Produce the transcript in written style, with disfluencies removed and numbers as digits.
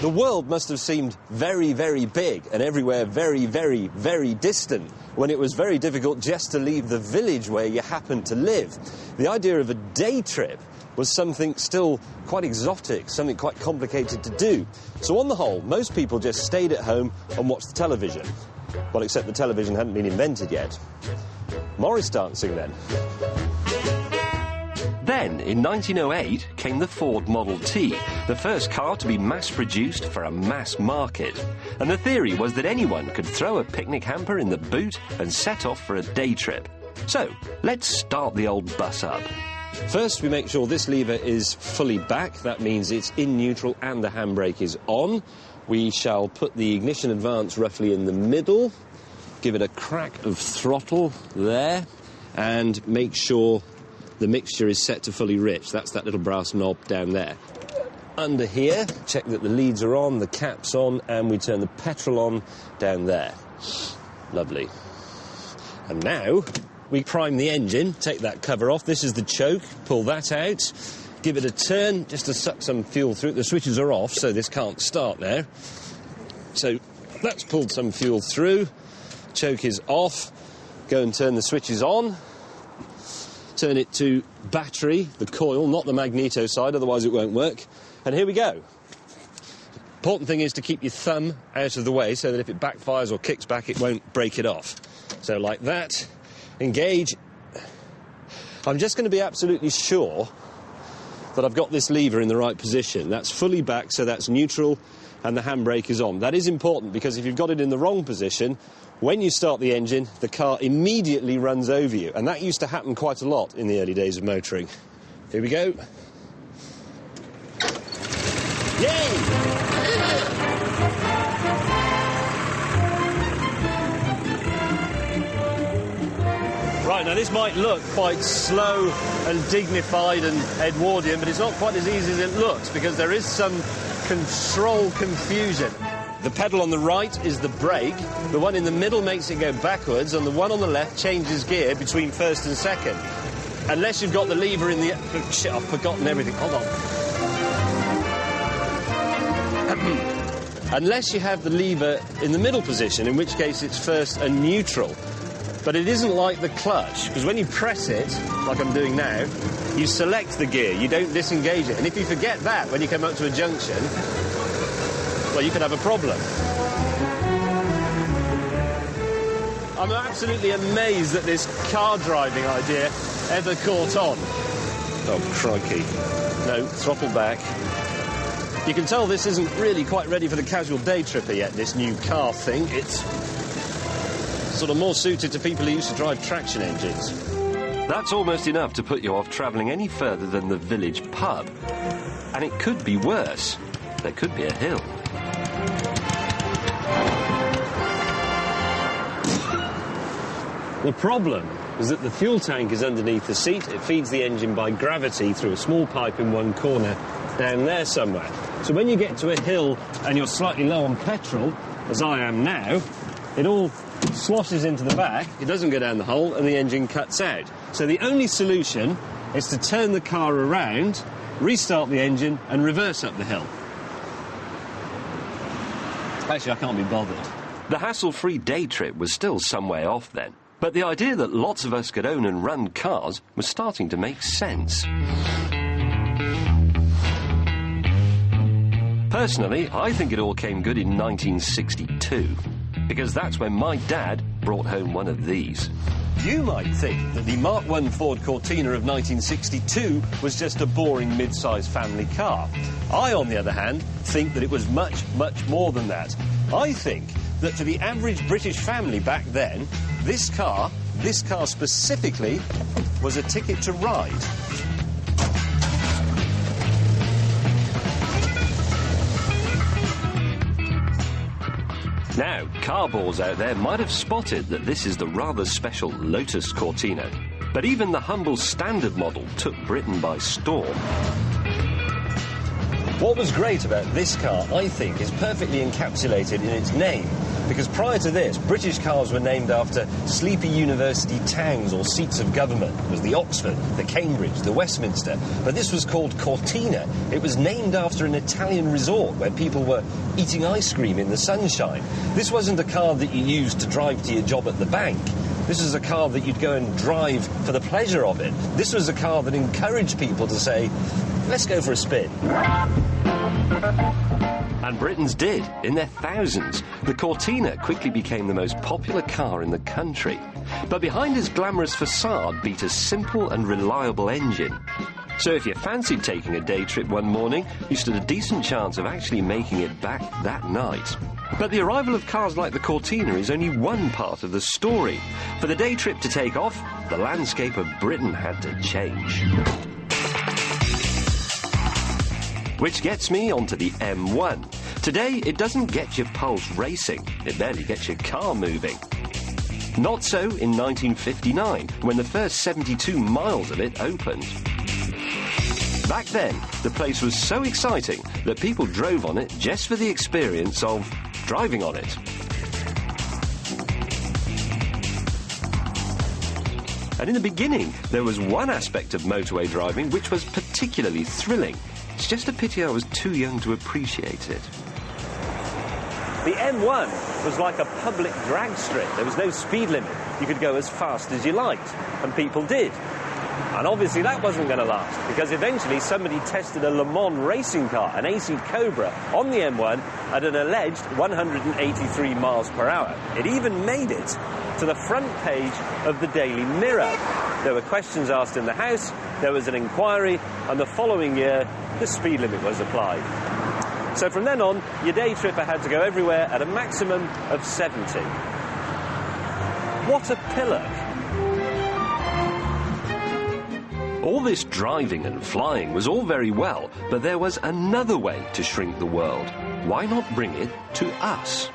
The world must have seemed very, very big and everywhere very, very, very distant when it was very difficult just to leave the village where you happened to live. The idea of a day trip was something still quite exotic, something quite complicated to do. So on the whole, most people just stayed at home and watched the television. Well, except the television hadn't been invented yet. Morris dancing, then. Then, in 1908, came the Ford Model T, the first car to be mass-produced for a mass market. And the theory was that anyone could throw a picnic hamper in the boot and set off for a day trip. So, let's start the old bus up. First, we make sure this lever is fully back. That means it's in neutral and the handbrake is on. We shall put the ignition advance roughly in the middle, give it a crack of throttle there, and make sure the mixture is set to fully rich. That's that little brass knob down there. Under here, check that the leads are on, the cap's on, and we turn the petrol on down there. Lovely. And now we prime the engine, take that cover off. This is the choke, pull that out, give it a turn just to suck some fuel through. The switches are off, so this can't start now. So that's pulled some fuel through, choke is off, go and turn the switches on. Turn it to battery, the coil, not the magneto side, otherwise it won't work. And here we go. Important thing is to keep your thumb out of the way so that if it backfires or kicks back, it won't break it off. So like that, engage. I'm just going to be absolutely sure that I've got this lever in the right position. That's fully back, so that's neutral, and the handbrake is on. That is important because if you've got it in the wrong position, when you start the engine, the car immediately runs over you. And that used to happen quite a lot in the early days of motoring. Here we go. Yay! Right, now this might look quite slow and dignified and Edwardian, but it's not quite as easy as it looks because there is some control confusion. The pedal on the right is the brake, the one in the middle makes it go backwards, and the one on the left changes gear between first and second. Unless you've got the lever in the... Shit, I've forgotten everything. Hold on. Unless you have the lever in the middle position, in which case it's first and neutral. But it isn't like the clutch, because when you press it, like I'm doing now, you select the gear, you don't disengage it. And if you forget that when you come up to a junction, well, you could have a problem. I'm absolutely amazed that this car driving idea ever caught on. Oh, crikey. No, throttle back. You can tell this isn't really quite ready for the casual day tripper yet, this new car thing. It's sort of more suited to people who used to drive traction engines. That's almost enough to put you off travelling any further than the village pub. And it could be worse. There could be a hill. The problem is that the fuel tank is underneath the seat. It feeds the engine by gravity through a small pipe in one corner down there somewhere. So when you get to a hill and you're slightly low on petrol, as I am now, it all sloshes into the back, it doesn't go down the hole, and the engine cuts out. So the only solution is to turn the car around, restart the engine, and reverse up the hill. Actually, I can't be bothered. The hassle-free day trip was still some way off then. But the idea that lots of us could own and run cars was starting to make sense. Personally, I think it all came good in 1962, because that's when my dad brought home one of these. You might think that the Mark I Ford Cortina of 1962 was just a boring mid-sized family car. I, on the other hand, think that it was much, much more than that. I think that for the average British family back then, this car specifically, was a ticket to ride. Now, car balls out there might have spotted that this is the rather special Lotus Cortina. But even the humble standard model took Britain by storm. What was great about this car, I think, is perfectly encapsulated in its name. Because prior to this, British cars were named after sleepy university towns or seats of government. It was the Oxford, the Cambridge, the Westminster. But this was called Cortina. It was named after an Italian resort where people were eating ice cream in the sunshine. This wasn't a car that you used to drive to your job at the bank. This was a car that you'd go and drive for the pleasure of it. This was a car that encouraged people to say, let's go for a spin. And Britons did, in their thousands. The Cortina quickly became the most popular car in the country. But behind its glamorous facade beat a simple and reliable engine. So if you fancied taking a day trip one morning, you stood a decent chance of actually making it back that night. But the arrival of cars like the Cortina is only one part of the story. For the day trip to take off, the landscape of Britain had to change. Which gets me onto the M1. Today, it doesn't get your pulse racing. It barely gets your car moving. Not so in 1959, when the first 72 miles of it opened. Back then, the place was so exciting that people drove on it just for the experience of driving on it. And in the beginning, there was one aspect of motorway driving which was particularly thrilling. It's just a pity I was too young to appreciate it. The M1 was like a public drag strip. There was no speed limit. You could go as fast as you liked, and people did. And obviously that wasn't going to last, because eventually somebody tested a Le Mans racing car, an AC Cobra, on the M1 at an alleged 183 miles per hour. It even made it to the front page of the Daily Mirror. There were questions asked in the House, there was an inquiry, and the following year, the speed limit was applied. So from then on, your day tripper had to go everywhere at a maximum of 70. What a pillock! All this driving and flying was all very well, but there was another way to shrink the world. Why not bring it to us?